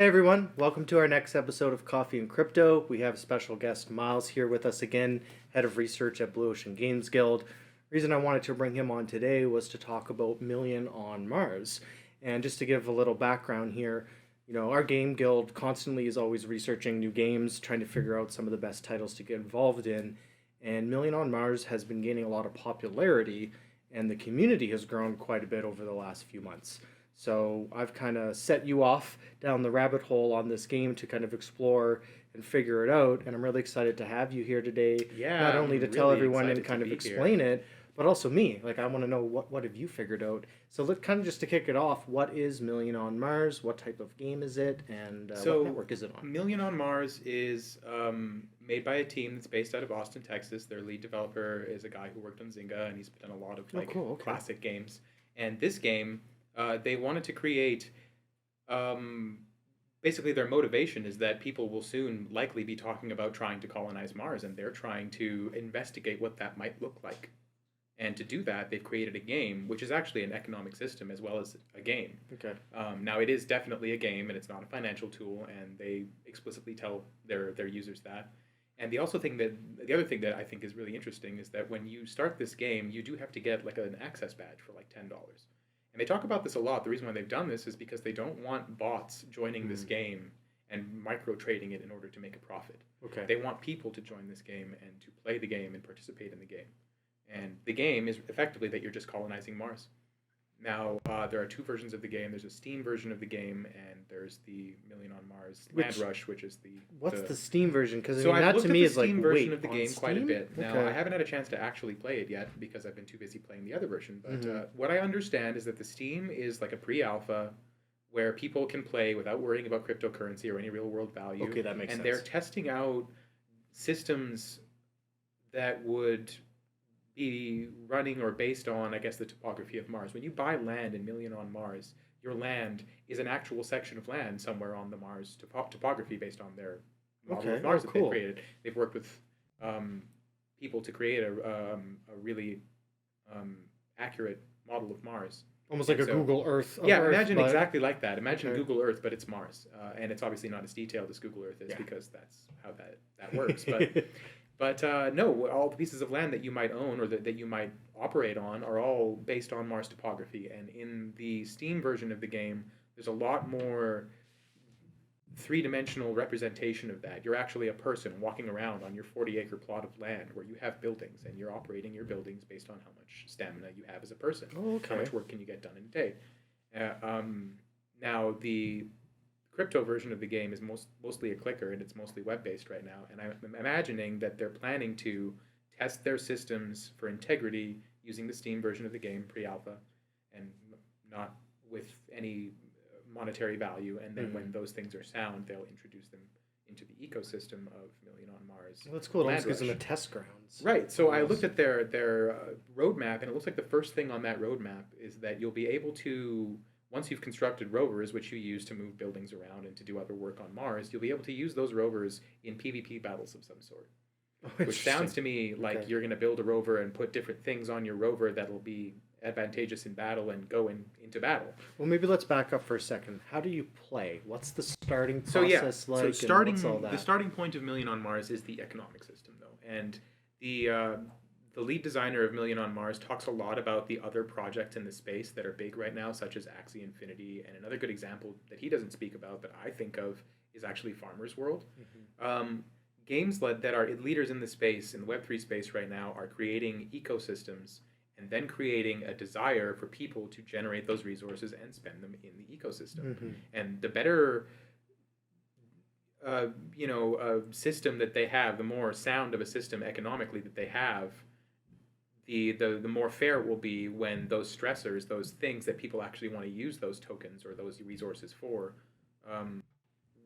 Hey everyone, welcome to our next episode of Coffee and Crypto. We have special guest Miles here with us again, head of research at Blu Ocean Games Guild. Reason I wanted to bring him on today was to talk about Million on Mars. And just to give a little background here, our game guild constantly is always researching new games, trying to figure out some of the best titles to get involved in. And Million on Mars has been gaining a lot of popularity, and the community has grown quite a bit over the last few months. So I've kind of set you off down the rabbit hole on this game to kind of explore and figure it out. And I'm really excited to have you here today. Yeah, not only to tell really everyone and excited kind to of be explain it, but also me. Like, I want to know what have you figured out. So let kind of just to kick it off, what is Million on Mars? What type of game is it? And what network is it on? Million on Mars is made by a team that's based out of Austin, Texas. Their lead developer is a guy who worked on Zynga, and he's done a lot of classic games. And this game, they wanted to create. Basically, their motivation is that people will soon likely be talking about trying to colonize Mars, and they're trying to investigate what that might look like. And to do that, they've created a game, which is actually an economic system as well as a game. Okay. Now, it is definitely a game, and it's not a financial tool, and they explicitly tell their users that. And the other thing that I think is really interesting is that when you start this game, you do have to get like an access badge for like $10. And they talk about this a lot. The reason why they've done this is because they don't want bots joining this game and micro trading it in order to make a profit. Okay. They want people to join this game and to play the game and participate in the game. And the game is effectively that you're just colonizing Mars. Now, there are two versions of the game. There's a Steam version of the game, and there's the Million on Mars Land Rush, which is the... What's the Steam version? Because that to me is like, Steam version of the game Steam? quite a bit. Now, Okay. I haven't had a chance to actually play it yet because I've been too busy playing the other version. But what I understand is that the Steam is like a pre-alpha where people can play without worrying about cryptocurrency or any real-world value. Okay, that makes sense. And they're testing out systems that would be running or based on, I guess, the topography of Mars. When you buy land in Million on Mars, your land is an actual section of land somewhere on the Mars topography based on their model of Mars that they've created. They've worked with people to create a really accurate model of Mars. Almost like Google Earth. Imagine exactly like that. Imagine Google Earth, but it's Mars. And it's obviously not as detailed as Google Earth is because that's how that works. But no, all the pieces of land that you might own or that you might operate on are all based on Mars topography. And in the Steam version of the game, there's a lot more three-dimensional representation of that. You're actually a person walking around on your 40-acre plot of land where you have buildings, and you're operating your buildings based on how much stamina you have as a person. Oh, okay. How much work can you get done in a day? Now, the crypto version of the game is mostly a clicker, and it's mostly web-based right now. And I'm imagining that they're planning to test their systems for integrity using the Steam version of the game, pre-alpha, and not with any monetary value. And then when those things are sound, they'll introduce them into the ecosystem of Million on Mars. Well, that's cool. It almost gives them a test grounds. Right. So I looked at their roadmap, and it looks like the first thing on that roadmap is that you'll be able to... Once you've constructed rovers, which you use to move buildings around and to do other work on Mars, you'll be able to use those rovers in PvP battles of some sort. Which sounds to me like you're going to build a rover and put different things on your rover that'll be advantageous in battle and go into battle. Well, maybe let's back up for a second. How do you play? What's the starting process like? The starting point of Million on Mars is the economic system, though. And the lead designer of Million on Mars talks a lot about the other projects in the space that are big right now, such as Axie Infinity. And another good example that he doesn't speak about that I think of is actually Farmer's World. Games that are leaders in the space, in the Web3 space right now, are creating ecosystems and then creating a desire for people to generate those resources and spend them in the ecosystem. And the better system that they have, the more sound of a system economically that they have, the more fair it will be when those stressors, those things that people actually want to use those tokens or those resources for,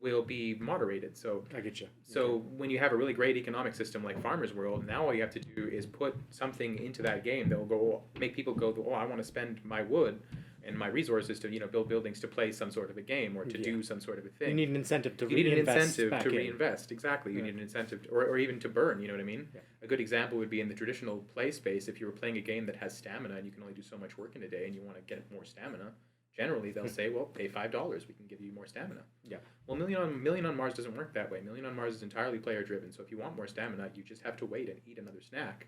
will be moderated. So I get you. So when you have a really great economic system like Farmer's World, now all you have to do is put something into that game that will make people go, oh, I want to spend my wood and my resources to build buildings to play some sort of a game or to do some sort of a thing. You need an incentive to reinvest. Exactly. You need an incentive or even to burn, you know what I mean? Yeah. A good example would be in the traditional play space. If you were playing a game that has stamina and you can only do so much work in a day and you want to get more stamina, generally they'll say, well, pay $5, we can give you more stamina. Yeah. Well, Million on Mars doesn't work that way. Million on Mars is entirely player driven. So if you want more stamina, you just have to wait and eat another snack.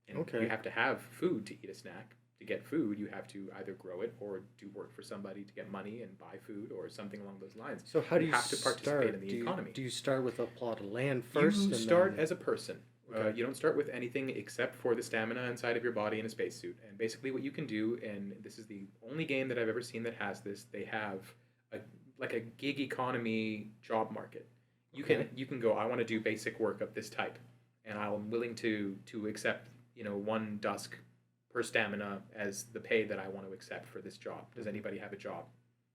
And Okay. you have to have food to eat a snack. To get food, you have to either grow it or do work for somebody to get money and buy food or something along those lines. So how do you have to participate start? in the economy? Do you start with a plot of land first? You and start then... as a person. Okay. You don't start with anything except for the stamina inside of your body in a spacesuit. And basically what you can do, and this is the only game that I've ever seen that has this, they have a gig economy job market. You can go, I want to do basic work of this type, and I'm willing to accept, 1 dusk per stamina as the pay that I want to accept for this job. Does anybody have a job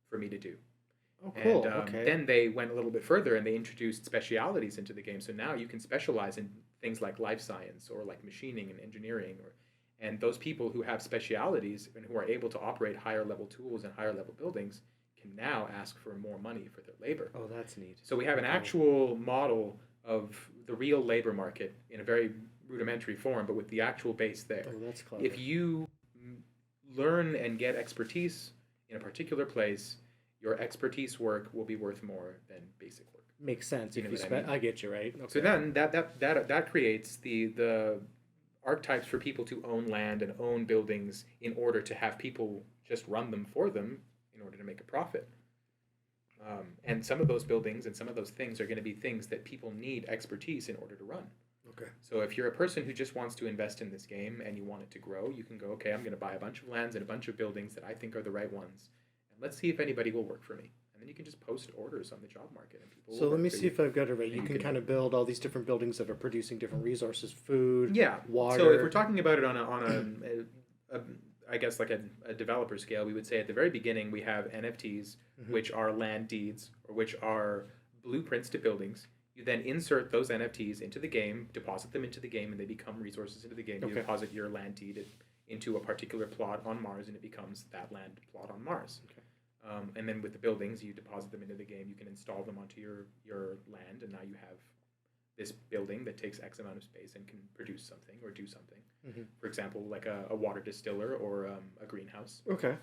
for me to do? Oh, cool. And Okay. then they went a little bit further and they introduced specialities into the game. So now you can specialize in things like life science or like machining and engineering, and those people who have specialities and who are able to operate higher level tools and higher level buildings can now ask for more money for their labor. Oh, that's neat. So we have an actual model of the real labor market in a very rudimentary form, but with the actual base there. Oh, that's clever. If you learn and get expertise in a particular place, your expertise work will be worth more than basic work. Makes sense. You If know you what I mean? I get you, right? Okay. So then that creates the archetypes for people to own land and own buildings in order to have people just run them for them in order to make a profit. And some of those buildings and some of those things are going to be things that people need expertise in order to run. Okay. So if you're a person who just wants to invest in this game and you want it to grow, you can go, okay, I'm going to buy a bunch of lands and a bunch of buildings that I think are the right ones, and let's see if anybody will work for me. And then you can just post orders on the job market, and people. So let me see if I've got it right. You You can can- kind of build all these different buildings that are producing different resources, food, Yeah. water. So if we're talking about it on a I guess like a developer scale, we would say at the very beginning we have NFTs, which are land deeds or which are blueprints to buildings. You then insert those NFTs into the game, deposit them into the game, and they become resources into the game. You Okay. deposit your land deed into a particular plot on Mars, and it becomes that land plot on Mars. Okay. And then with the buildings, you deposit them into the game. You can install them onto your land, and now you have this building that takes X amount of space and can produce something or do something. For example, like a water distiller or a greenhouse. Okay.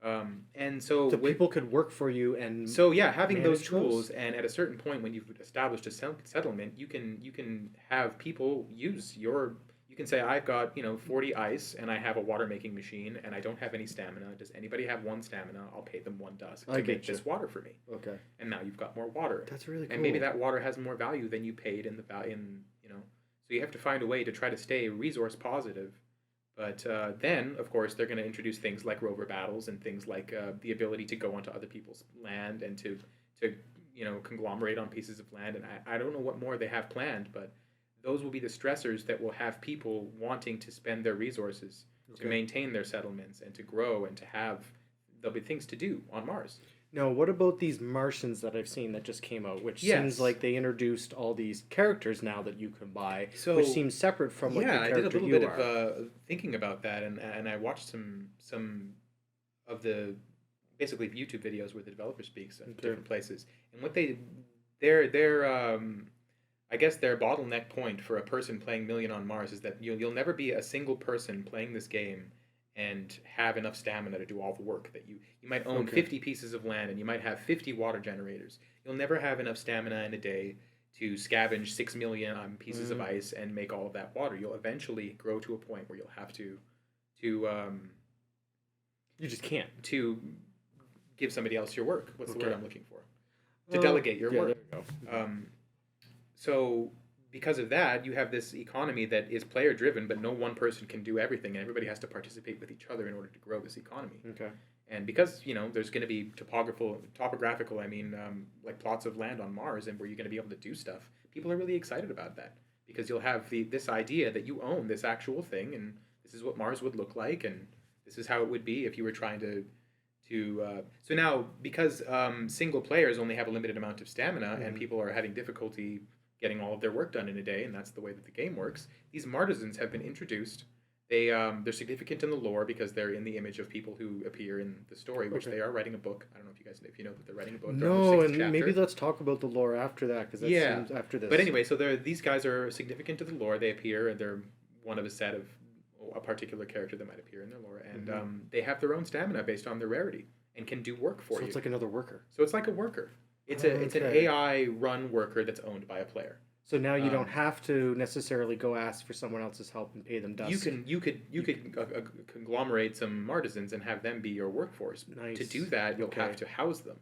And so So people could work for you and so yeah, having those manage tools, those? and at a certain point when you've established a settlement, you can have people use your. You can say, I've got 40 ice, and I have a water making machine, and I don't have any stamina. Does anybody have 1 stamina? I'll pay them 1 dusk to I make get you. this water for me. Okay. And now you've got more water. That's really cool. And maybe that water has more value than you paid in the value. So you have to find a way to try to stay resource positive. But then, of course, they're going to introduce things like rover battles and things like the ability to go onto other people's land and to conglomerate on pieces of land. And I don't know what more they have planned, but those will be the stressors that will have people wanting to spend their resources to maintain their settlements and to grow and to have. There'll be things to do on Mars. Now, what about these Martians that I've seen that just came out, which Yes. seems like they introduced all these characters now that you can buy, So- which seems separate from what the Yeah, I character did a little you bit are. of thinking about that, and I watched some of the basically YouTube videos where the developer speaks at different places, and what their I guess their bottleneck point for a person playing Million on Mars is that you'll never be a single person playing this game and have enough stamina to do all the work that you might own 50 pieces of land and you might have 50 water generators. You'll never have enough stamina in a day to scavenge 6 million pieces of ice and make all of that water. You'll eventually grow to a point where you'll have to You just can't. to give somebody else your work. What's the word Okay. I'm looking for? To delegate your work. There you go. So because of that, you have this economy that is player driven, but no one person can do everything, and everybody has to participate with each other in order to grow this economy. Okay. And because there's going to be topographical, like plots of land on Mars, and where you're going to be able to do stuff, people are really excited about that because you'll have this idea that you own this actual thing, and this is what Mars would look like, and this is how it would be if you were trying to. So now, because single players only have a limited amount of stamina, and people are having difficulty getting all of their work done in a day, and that's the way that the game works. These Martizens have been introduced. They're significant in the lore because they're in the image of people who appear in the story, which they are writing a book. I don't know if you know that they're writing a book. They're on No, their and 6th chapter. maybe let's talk about the lore after that, because that seems after this. But anyway, so these guys are significant to the lore. They appear, and they're one of a set of a particular character that might appear in their lore, and they have their own stamina based on their rarity. and can do work for So you. it's like another worker. So it's like a worker. It's an Okay. AI run worker that's owned by a player. So now you don't have to necessarily go ask for someone else's help and pay them dust. You could conglomerate some artisans and have them be your workforce. Nice. To do that, you'll have to house them.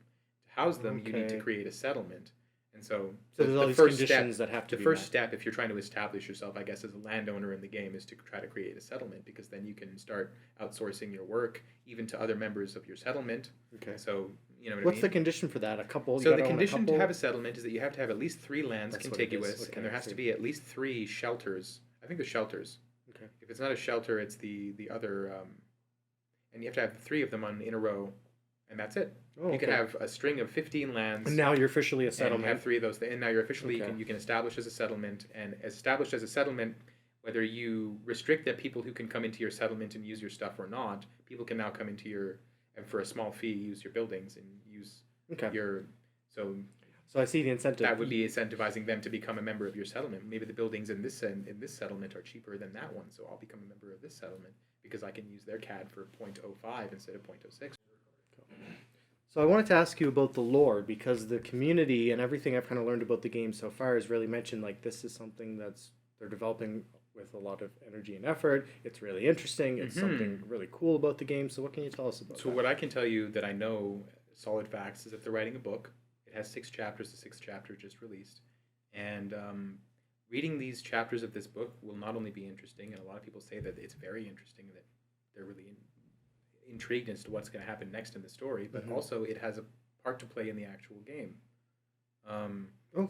To house them, you need to Okay. create a settlement. And so there's all the these first conditions step, that have to the be first met. step, if you're trying to establish yourself, I guess, as a landowner in the game, is to try to create a settlement, because then you can start outsourcing your work even to other members of your settlement. Okay. So you know what What's I the mean? condition for that? A couple. You So the gotta own a condition to couple? have a settlement is that you have to have at least 3 lands That's what it is. contiguous, Okay, and there has to be at least 3 shelters. I think there's shelters. Okay. If it's not a shelter, it's the other, and you have to have 3 of them in a row, and that's it. Oh, You can okay. have a string of 15 lands. And now you're officially a and settlement. have 3 of those, and now you're officially Okay. you can establish as a settlement, and established as a settlement, whether you restrict that people who can come into your settlement and use your stuff or not, people can now come into your, and for a small fee, use your buildings and use Okay. your. So So I see the incentive. that would be incentivizing them to become a member of your settlement. Maybe the buildings in this settlement are cheaper than that one, so I'll become a member of this settlement because I can use their CAD for 0.05 instead of 0.06. So I wanted to ask you about the lore, because the community and everything I've kind of learned about the game so far has really mentioned like this is something they're developing with a lot of energy and effort. It's really interesting. It's something really cool about the game. So what can you tell us about So that? what I can tell you that I know, solid facts, is that they're writing a book. It has 6 chapters. The 6th chapter just released, and reading these chapters of this book will not only be interesting, and a lot of people say that it's very interesting, and that they're really intrigued as to what's going to happen next in the story, but also it has a part to play in the actual game.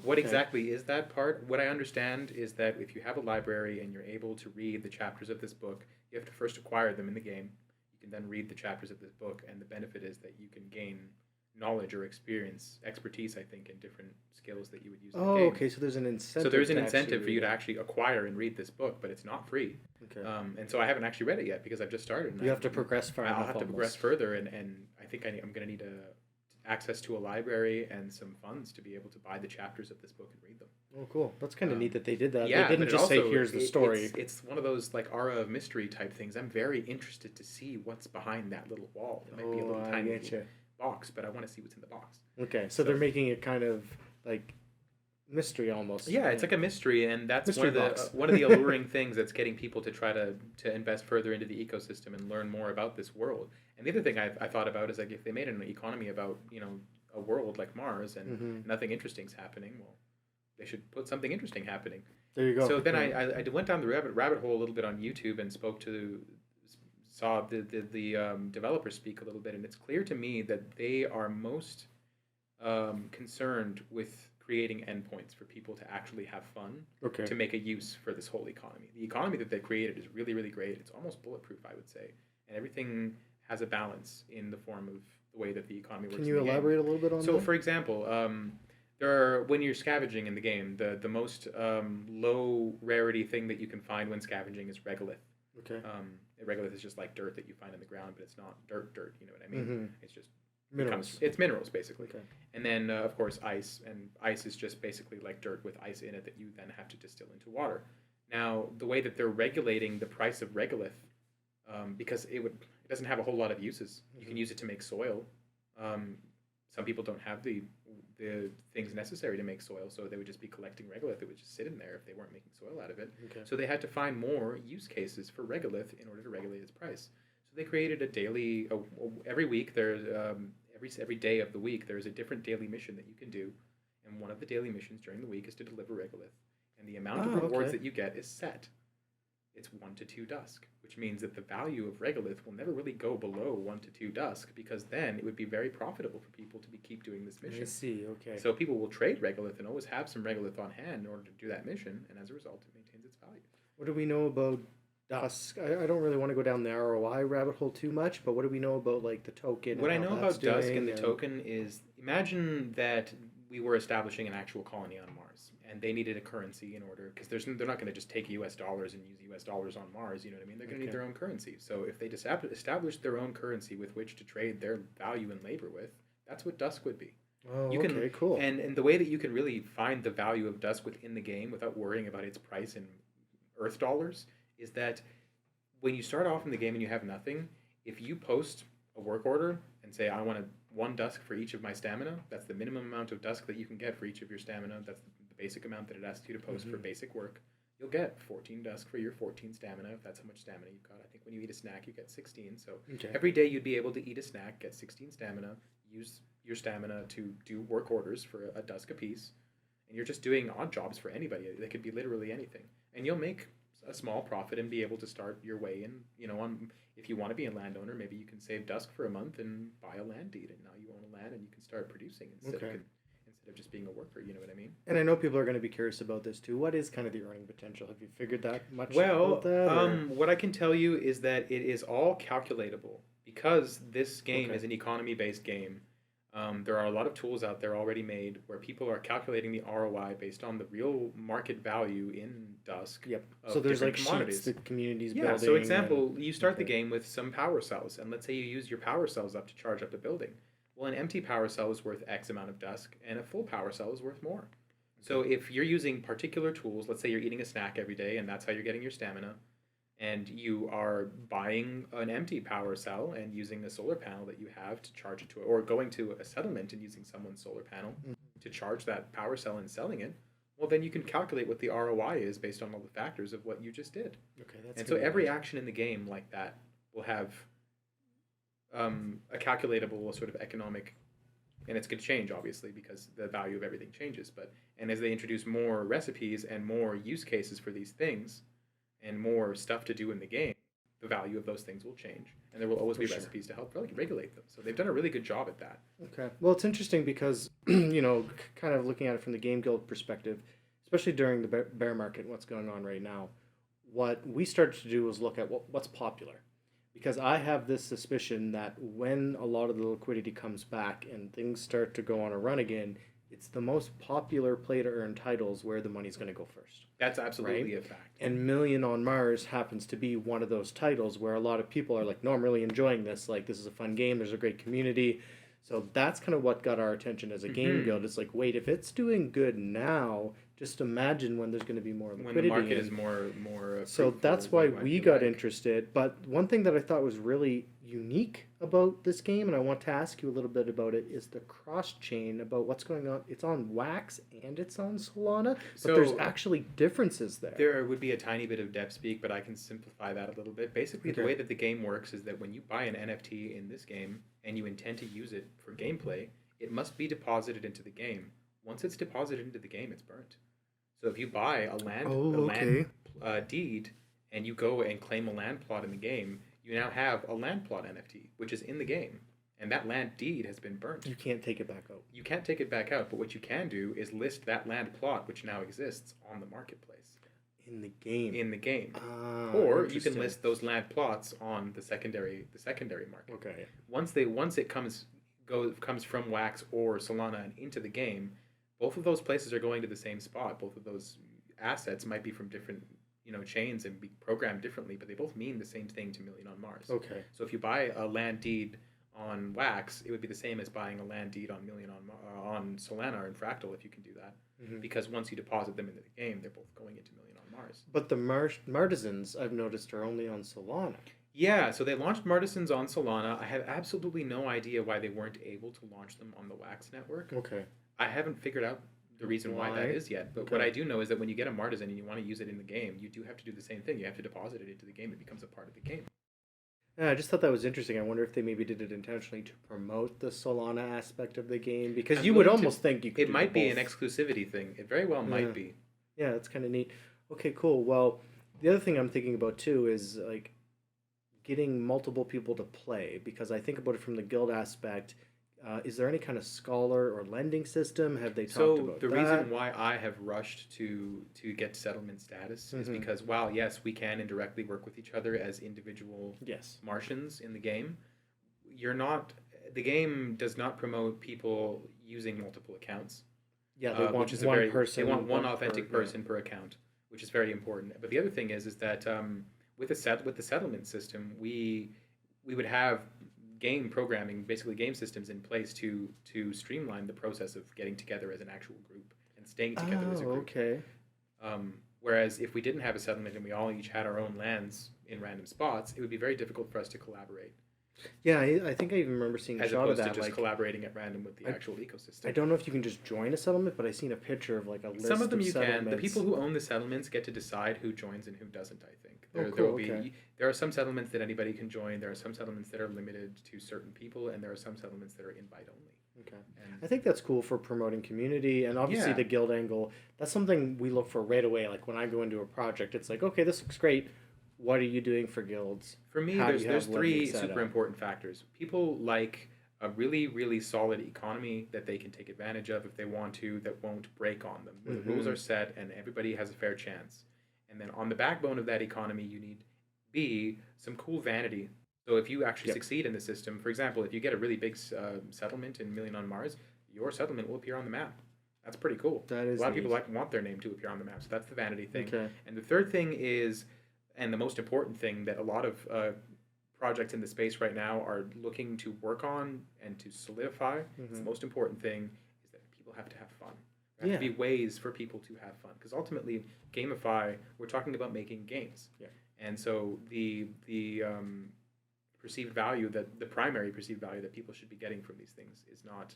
What exactly is that part? What I understand is that if you have a library and you're able to read the chapters of this book, you have to first acquire them in the game. You can then read the chapters of this book, and the benefit is that you can gain knowledge or expertise, I think, in different skills that you would use in the game. Okay. So there's an incentive. So there's an to actually incentive for you read to it. actually acquire and read this book, but it's not free. Okay. And so I haven't actually read it yet because I've just started. And You have to progress far I'll enough have to progress almost. further, and I think I'm going to need access to a library and some funds to be able to buy the chapters of this book and read them. Oh, cool. That's kind of neat that they did that. Yeah, They didn't but just say, also, here's the story. It's one of those like aura of mystery type things. I'm very interested to see what's behind that little wall. It might be a little I tiny get you. box, but I want to see what's in the box. Okay, so they're making it kind of like mystery almost. Yeah, it's like a mystery, and that's Mystery box. one of the alluring things that's getting people to try to invest further into the ecosystem and learn more about this world. And the other thing I thought about is like if they made an economy about a world like Mars and nothing interesting's happening, well, they should put something interesting happening. There you go. So then I went down the rabbit hole a little bit on YouTube and saw the developers speak a little bit, and it's clear to me that they are most concerned with creating endpoints for people to actually have fun, Okay. to make a use for this whole economy. The economy that they created is really, really great. It's almost bulletproof, I would say, and everything has a balance in the form of the way that the economy works. Can you elaborate a little bit on So, that? for example, when you're scavenging in the game, the most low rarity thing that you can find when scavenging is regolith. Okay. Regolith is just like dirt that you find in the ground, but it's not dirt. You know what I mean? It's just Minerals. It's minerals basically. Okay. And then of course ice, and ice is just basically like dirt with ice in it that you then have to distill into water. Now the way that they're regulating the price of regolith, because it doesn't have a whole lot of uses. You can use it to make soil. Some people don't have the things necessary to make soil, so they would just be collecting regolith. It would just sit in there if they weren't making soil out of it. Okay. So they had to find more use cases for regolith in order to regulate its price. So they created a daily. Every week there's every day of the week there's a different daily mission that you can do, and one of the daily missions during the week is to deliver regolith, and the amount of rewards that you get is set. It's 1 to 2 dusk, which means that the value of regolith will never really go below 1 to 2 dusk, because then it would be very profitable for people to keep doing this mission. I see. Okay. So people will trade regolith and always have some regolith on hand in order to do that mission, and as a result, it maintains its value. What do we know about dusk? I don't really want to go down the ROI rabbit hole too much, but what do we know about like the token? What I and how know that's about dusk doing and the token is, imagine that we were establishing an actual colony on Mars, and they needed a currency in order, because they're not going to just take US dollars and use US dollars on Mars, you know what I mean? They're going to need their own currency. So if they established their own currency with which to trade their value and labor with, that's what dusk would be. Oh, You can, okay, cool. And the way that you can really find the value of dusk within the game without worrying about its price in Earth dollars is that when you start off in the game and you have nothing, if you post a work order and say, I want one dusk for each of my stamina. That's the minimum amount of dusk that you can get for each of your stamina. That's the basic amount that it asks you to post for basic work. You'll get 14 dusk for your 14 stamina, if that's how much stamina you've got. I think when you eat a snack, you get 16. So every day you'd be able to eat a snack, get 16 stamina, use your stamina to do work orders for a dusk apiece, and you're just doing odd jobs for anybody. They could be literally anything. And you'll make a small profit and be able to start your way in, if you want to be a landowner, maybe you can save dusk for a month and buy a land deed, and now you own a land and you can start producing instead of just being a worker, you know what I mean? And I know people are going to be curious about this too. What is kind of the earning potential? Have you figured that much well, about that? What I can tell you is that it is all calculatable because this game is an economy-based game. There are a lot of tools out there already made where people are calculating the ROI based on the real market value in Dusk. Yep. So there's like commodities. sheets the community's Yeah. building. So example, you start the game with some power cells, and let's say you use your power cells up to charge up the building. Well, an empty power cell is worth X amount of Dusk, and a full power cell is worth more. So if you're using particular tools, let's say you're eating a snack every day, and that's how you're getting your stamina, and you are buying an empty power cell and using a solar panel that you have to charge it to it, or going to a settlement and using someone's solar panel to charge that power cell and selling it, well, then you can calculate what the ROI is based on all the factors of what you just did. Okay, that's and so every action in the game like that will have a calculatable sort of economic, and it's going to change obviously because the value of everything changes. And as they introduce more recipes and more use cases for these things, and more stuff to do in the game, the value of those things will change, and there will always be recipes to help regulate them. So they've done a really good job at that. Okay. Well, it's interesting because kind of looking at it from the Game Guild perspective, especially during the bear market, what's going on right now, what we started to do was look at what's popular. Because I have this suspicion that when a lot of the liquidity comes back and things start to go on a run again, it's the most popular play-to-earn titles where the money's going to go first. That's absolutely a fact. And Million on Mars happens to be one of those titles where a lot of people are like, no, I'm really enjoying this. Like, this is a fun game. There's a great community. So that's kind of what got our attention as a game guild. It's like, wait, if it's doing good now, just imagine when there's going to be more liquidity. When the market is more so that's why we got interested. But one thing that I thought was really unique about this game, and I want to ask you a little bit about it, is the cross-chain about what's going on. It's on Wax and it's on Solana, but there's actually differences there. There would be a tiny bit of dev speak, but I can simplify that a little bit. Basically, the way that the game works is that when you buy an NFT in this game and you intend to use it for gameplay, it must be deposited into the game. Once it's deposited into the game, it's burnt. So if you buy a land deed and you go and claim a land plot in the game, you now have a land plot NFT, which is in the game. And that land deed has been burnt. You can't take it back out. You can't take it back out, but what you can do is list that land plot, which now exists, on the marketplace. In the game. In the game. Or you can list those land plots on the secondary market. Okay. Once it comes from Wax or Solana and into the game, both of those places are going to the same spot. Both of those assets might be from different chains and be programmed differently, but they both mean the same thing to Million on Mars. Okay. So if you buy a land deed on Wax, it would be the same as buying a land deed on on Solana or in Fractal if you can do that, because once you deposit them into the game, they're both going into Million on Mars. But the Martizens, I've noticed, are only on Solana. Yeah, so they launched Martizens on Solana. I have absolutely no idea why they weren't able to launch them on the Wax network. Okay. I haven't figured out the reason why that is yet, but what I do know is that when you get a Martizen and you want to use it in the game, you do have to do the same thing. You have to deposit it into the game. It becomes a part of the game. Yeah, I just thought that was interesting. I wonder if they maybe did it intentionally to promote the Solana aspect of the game, because you would almost think you could. It might be an exclusivity thing. It very well might be. Yeah, it's kind of neat. Okay, cool. Well, the other thing I'm thinking about too is like getting multiple people to play, because I think about it from the guild aspect. Is there any kind of scholar or lending system? Have they talked about that? So the reason why I have rushed to get settlement status is because while yes, we can indirectly work with each other as individual Martians in the game, the game does not promote people using multiple accounts. Yeah, they want one person. They want one authentic person per account, which is very important. But the other thing is that with the settlement system, we would have game programming, basically game systems in place to streamline the process of getting together as an actual group and staying together as a group. Okay. Whereas if we didn't have a settlement and we all each had our own lands in random spots, it would be very difficult for us to collaborate. Yeah, I think I even remember seeing a as shot of opposed to that. just Like, collaborating at random with the I, actual I ecosystem. don't know if you can just join a settlement, but I seen a picture of like a list Some of them of you can. The settlements. people who own the settlements get to decide who joins and who doesn't, I think. Oh, There cool. will be Okay. there are some settlements that anybody can join, there are some settlements that are limited to certain people, and there are some settlements that are invite only. Okay. I And think that's cool for promoting community, and obviously yeah, the guild angle. That's something we look for right away. Like when I go into a project, it's like, okay, this looks great. What are you doing for guilds? for me, How do there's you there's have lending three set super up? important factors. People like a really, really solid economy that they can take advantage of if they want to, that won't break on them, where the rules Mm-hmm. are set and everybody has a fair chance. And then on the backbone of that economy, you need B, some cool vanity. So if you actually Yep. succeed in the system, for example, if you get a really big settlement in Million on Mars, your settlement will appear on the map. That's pretty cool. That A is lot of people neat. want their name to appear on the map, so that's the vanity thing. Okay. And the third thing is, and the most important thing that a lot of projects in the space right now are looking to work on and to solidify, it's the Mm-hmm. most important thing, is that people have to have fun. There have Yeah. to be ways for people to have fun, because ultimately, gamify, we're talking about making games. Yeah. And so the perceived value, that the primary perceived value that people should be getting from these things is not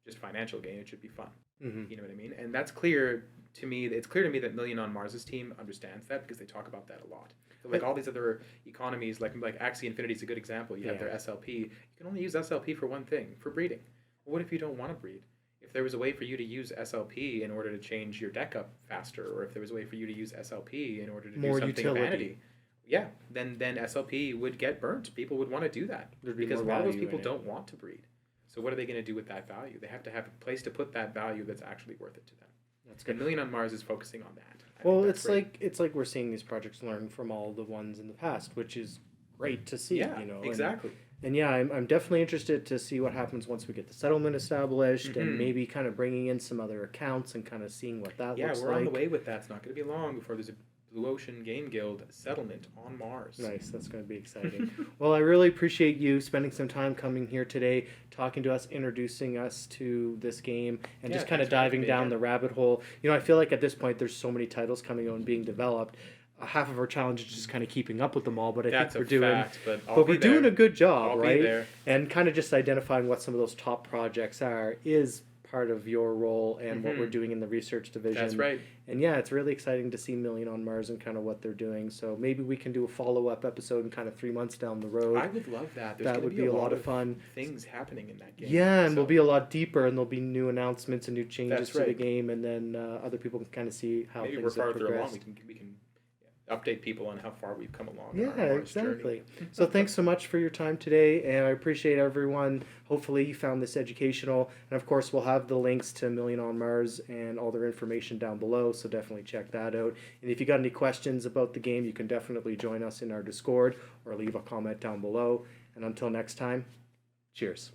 just financial gain, it should be fun. Mm-hmm. You know what I mean? And that's clear to me. It's clear to me that Million on Mars's team understands that, because they talk about that a lot. So like all these other economies, like Axie Infinity is a good example. You have their Yeah. SLP. You can only use SLP for one thing, for breeding. Well, what if you don't want to breed? If there was a way for you to use SLP in order to change your deck up faster, or if there was a way for you to use SLP in order to More do something utility. vanity, yeah, then SLP would get burnt. People would want to do that, There'd be because a more lot of those value people in it. don't want to breed. So what are they going to do with that value? They have to have a place to put that value that's actually worth it to them. That's And good. Million on Mars is focusing on that. I think Well, that's it's great. like we're seeing these projects learn from all the ones in the past, which is great to see. Yeah, You know, exactly. and yeah, I'm definitely interested to see what happens once we get the settlement established, and Mhm. maybe kind of bringing in some other accounts and kind of seeing what that Yeah, looks we're like. on the way with that. It's not going to be long before there's a Blue Ocean Game Guild settlement on Mars. Nice, that's going to be exciting. Well, I really appreciate you spending some time coming here today, talking to us, introducing us to this game, and Yeah, just kind of thanks for having diving me down again. the rabbit hole. You know, I feel like at this point there's so many titles coming out and being developed. Half of our challenge is just kind of keeping up with them all, but I That's think a we're doing, fact, but I'll but be we're doing there. a good job, I'll right? be there. And kind of just identifying what some of those top projects are is part of your role and what we're Mhm. doing in the research division. That's right. And yeah, it's really exciting to see Million on Mars and kind of what they're doing. So maybe we can do a follow-up episode in kind of 3 months down the road. I would love that. There's That going to would be be a a lot lot of fun. things happening in that game. Yeah, and so we'll be a lot deeper, and there'll be new announcements and new changes That's to the right. game, and then other people can kind of see how maybe we're things have farther along. progressed. We can update people on how far we've come along in Yeah, our Mars exactly. journey. So thanks so much for your time today, and I appreciate everyone. Hopefully you found this educational, and of course we'll have the links to Million on Mars and all their information down below, so definitely check that out. And if you got any questions about the game, you can definitely join us in our Discord or leave a comment down below. And until next time, cheers.